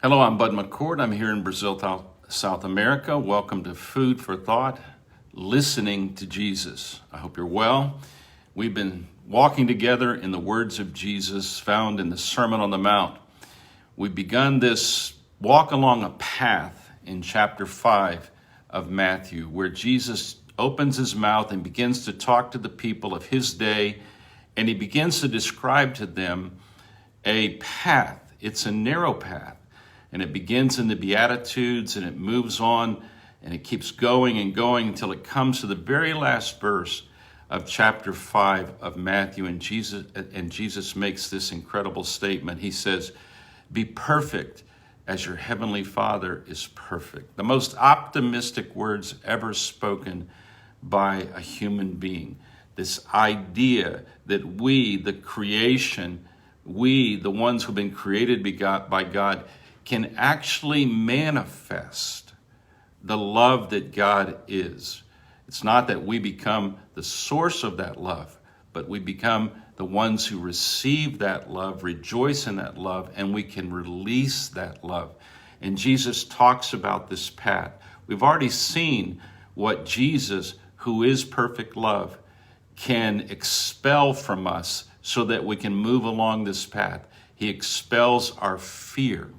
Hello, I'm Bud McCord. I'm here in Brazil, South America. Welcome to Food for Thought, listening to Jesus. I hope you're well. We've been walking together in the words of Jesus found in the Sermon on the Mount. We've begun this walk along a path in chapter 5 of Matthew, where Jesus opens his mouth and begins to talk to the people of his day, and he begins to describe to them a path. It's a narrow path. And it begins in the Beatitudes and it moves on and it keeps going and going until it comes to the very last verse of chapter 5 of Matthew. And Jesus makes this incredible statement. He says, "Be perfect as your heavenly Father is perfect." The most optimistic words ever spoken by a human being. This idea that we, the creation, we, the ones who've been created by God, can actually manifest the love that God is. It's not that we become the source of that love, but we become the ones who receive that love, rejoice in that love, and we can release that love. And Jesus talks about this path. We've already seen what Jesus, who is perfect love, can expel from us so that we can move along this path. He expels our fear.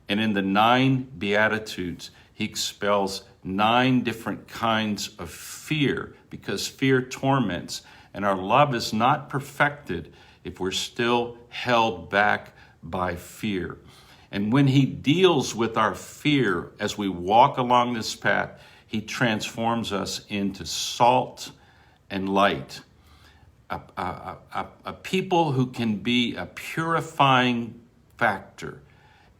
And in the 9 Beatitudes, he expels 9 different kinds of fear, because fear torments, and our love is not perfected if we're still held back by fear. And when he deals with our fear as we walk along this path, he transforms us into salt and light. A people who can be a purifying factor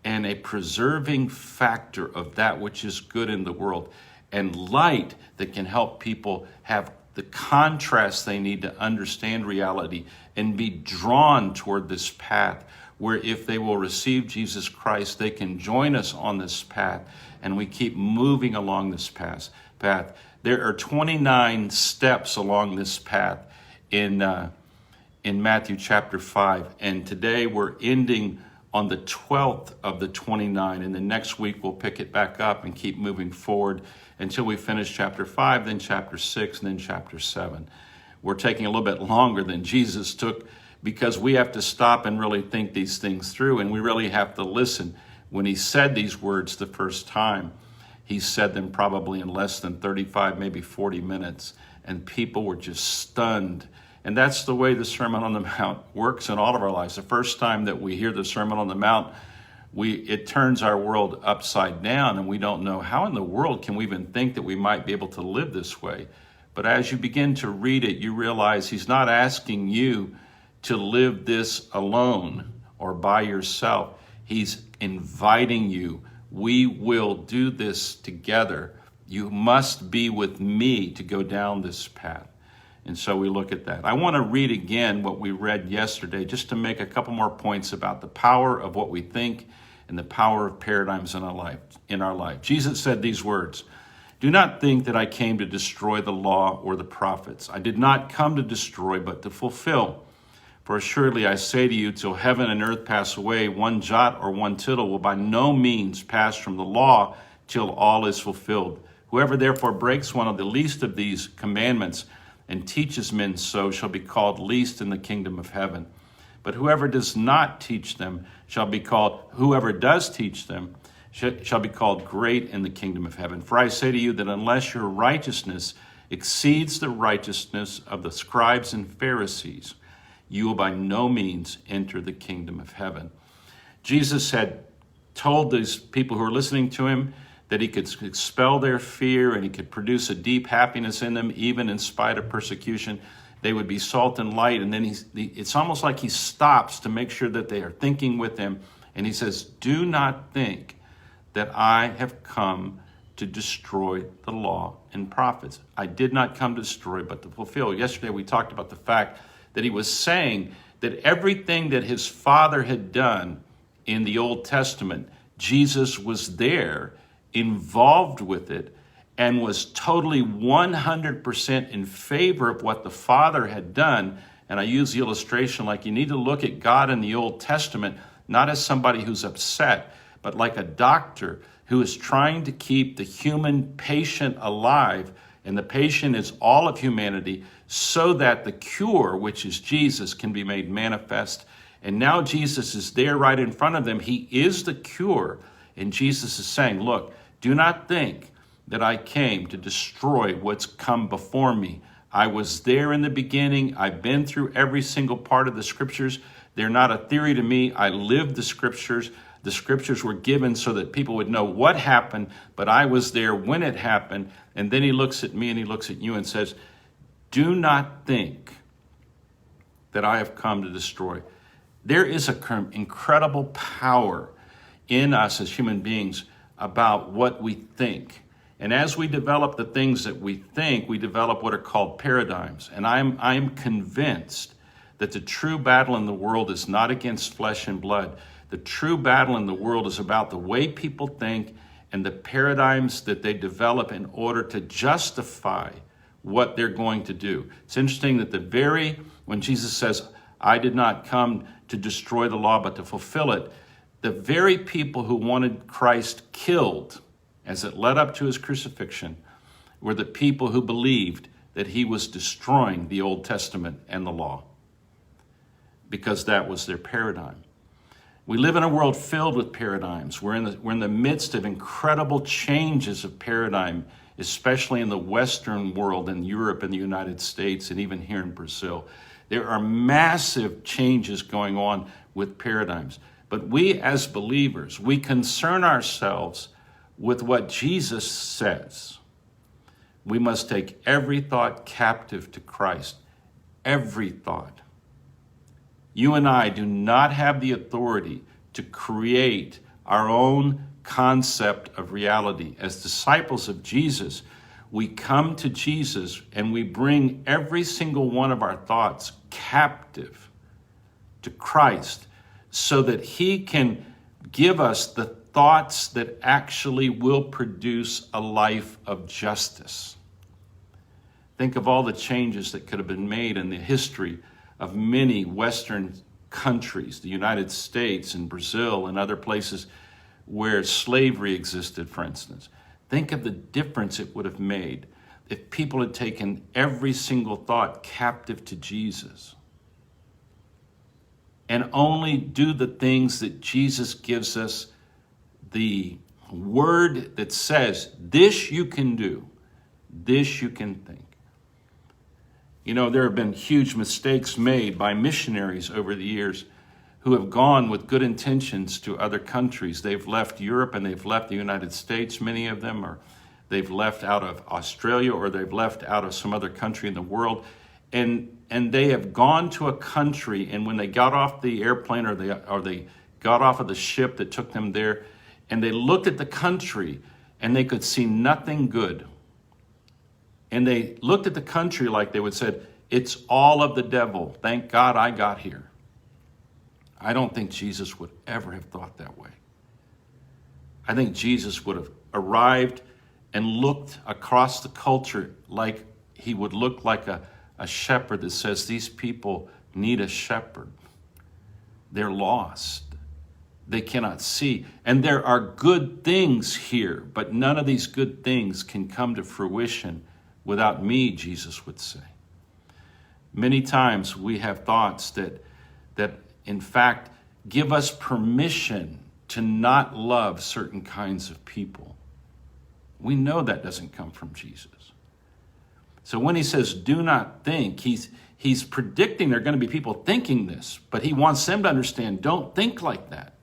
and a preserving factor of that which is good in the world, and light that can help people have the contrast they need to understand reality and be drawn toward this path, where if they will receive Jesus Christ, they can join us on this path, and we keep moving along this path. There are 29 steps along this path in Matthew chapter 5, and today we're ending on the 12th of the 29, and the next week we'll pick it back up and keep moving forward until we finish chapter 5, then chapter 6, and then chapter 7. We're taking a little bit longer than Jesus took because we have to stop and really think these things through, and we really have to listen. When he said these words the first time, he said them probably in less than 35, maybe 40 minutes, and people were just stunned. And that's the way the Sermon on the Mount works in all of our lives. The first time that we hear the Sermon on the Mount, it turns our world upside down, and we don't know how in the world can we even think that we might be able to live this way. But as you begin to read it, you realize he's not asking you to live this alone or by yourself. He's inviting you. We will do this together. You must be with me to go down this path. And so we look at that. I want to read again what we read yesterday, just to make a couple more points about the power of what we think and the power of paradigms in our life. Jesus said these words, "Do not think that I came to destroy the law or the prophets. I did not come to destroy, but to fulfill. For assuredly I say to you, till heaven and earth pass away, one jot or one tittle will by no means pass from the law till all is fulfilled. Whoever therefore breaks one of the least of these commandments and teaches men so shall be called least in the kingdom of heaven. But whoever does not teach them whoever does teach them shall be called great in the kingdom of heaven. For I say to you that unless your righteousness exceeds the righteousness of the scribes and Pharisees, you will by no means enter the kingdom of heaven." Jesus had told these people who were listening to him that he could expel their fear and he could produce a deep happiness in them, even in spite of persecution. They would be salt and light. And then it's almost like he stops to make sure that they are thinking with him. And he says, "Do not think that I have come to destroy the law and prophets. I did not come to destroy, but to fulfill." Yesterday we talked about the fact that he was saying that everything that his Father had done in the Old Testament, Jesus was there, involved with it, and was totally 100% in favor of what the Father had done. And I use the illustration like you need to look at God in the Old Testament, not as somebody who's upset, but like a doctor who is trying to keep the human patient alive, and the patient is all of humanity, so that the cure, which is Jesus, can be made manifest. And now Jesus is there right in front of them. He is the cure. And Jesus is saying, look, do not think that I came to destroy what's come before me. I was there in the beginning. I've been through every single part of the scriptures. They're not a theory to me. I lived the scriptures. The scriptures were given so that people would know what happened, but I was there when it happened. And then he looks at me and he looks at you and says, do not think that I have come to destroy. There is an incredible power in us as human beings about what we think. And as we develop the things that we think, we develop what are called paradigms. And I'm convinced that the true battle in the world is not against flesh and blood. The true battle in the world is about the way people think and the paradigms that they develop in order to justify what they're going to do. It's interesting that when Jesus says, I did not come to destroy the law, but to fulfill it, the very people who wanted Christ killed as it led up to his crucifixion were the people who believed that he was destroying the Old Testament and the law, because that was their paradigm. We live in a world filled with paradigms. We're in the midst of incredible changes of paradigm, especially in the Western world, in Europe and the United States, and even here in Brazil. There are massive changes going on with paradigms. But we as believers, we concern ourselves with what Jesus says. We must take every thought captive to Christ. Every thought. You and I do not have the authority to create our own concept of reality. As disciples of Jesus, we come to Jesus and we bring every single one of our thoughts captive to Christ so that he can give us the thoughts that actually will produce a life of justice. Think of all the changes that could have been made in the history of many Western countries, the United States and Brazil and other places where slavery existed, for instance. Think of the difference it would have made if people had taken every single thought captive to Jesus and only do the things that Jesus gives us, the word that says, this you can do, this you can think. You know, there have been huge mistakes made by missionaries over the years who have gone with good intentions to other countries. They've left Europe and they've left the United States, many of them, or they've left out of Australia, or they've left out of some other country in the world. And they have gone to a country, and when they got off the airplane or they got off of the ship that took them there, and they looked at the country and they could see nothing good. And they looked at the country like they would said, it's all of the devil. Thank God I got here. I don't think Jesus would ever have thought that way. I think Jesus would have arrived and looked across the culture like he would look like a shepherd that says, these people need a shepherd. They're lost. They cannot see. And there are good things here, but none of these good things can come to fruition without me, Jesus would say. Many times we have thoughts that in fact give us permission to not love certain kinds of people. We know that doesn't come from Jesus. So when he says, do not think, he's predicting there are going to be people thinking this, but he wants them to understand, don't think like that.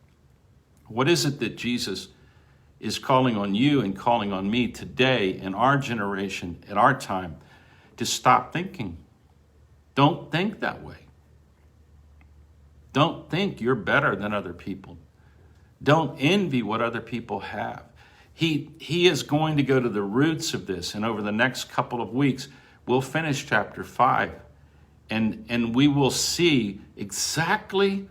What is it that Jesus is calling on you and calling on me today in our generation, at our time, to stop thinking? Don't think that way. Don't think you're better than other people. Don't envy what other people have. He is going to go to the roots of this, and over the next couple of weeks, we'll finish chapter 5, and we will see exactly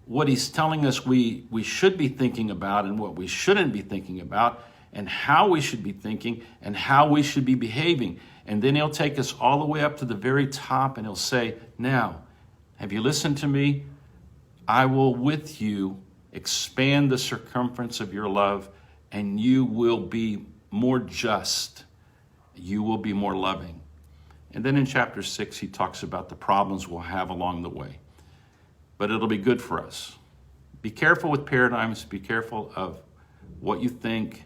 what he's telling us we should be thinking about and what we shouldn't be thinking about, and how we should be thinking and how we should be behaving. And then he'll take us all the way up to the very top, and he'll say, now, have you listened to me? I will with you expand the circumference of your love, and you will be more just. You will be more loving. And then in chapter 6, he talks about the problems we'll have along the way. But it'll be good for us. Be careful with paradigms. Be careful of what you think.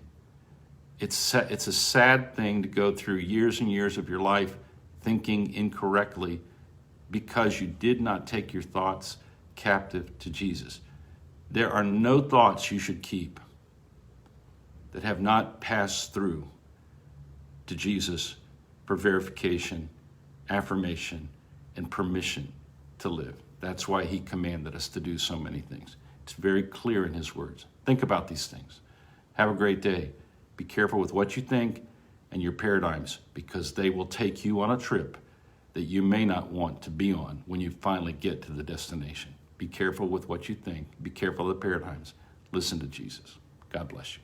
It's a sad thing to go through years and years of your life thinking incorrectly because you did not take your thoughts captive to Jesus. There are no thoughts you should keep that have not passed through to Jesus for verification, affirmation, and permission to live. That's why he commanded us to do so many things. It's very clear in his words. Think about these things. Have a great day. Be careful with what you think and your paradigms, because they will take you on a trip that you may not want to be on when you finally get to the destination. Be careful with what you think. Be careful of the paradigms. Listen to Jesus. God bless you.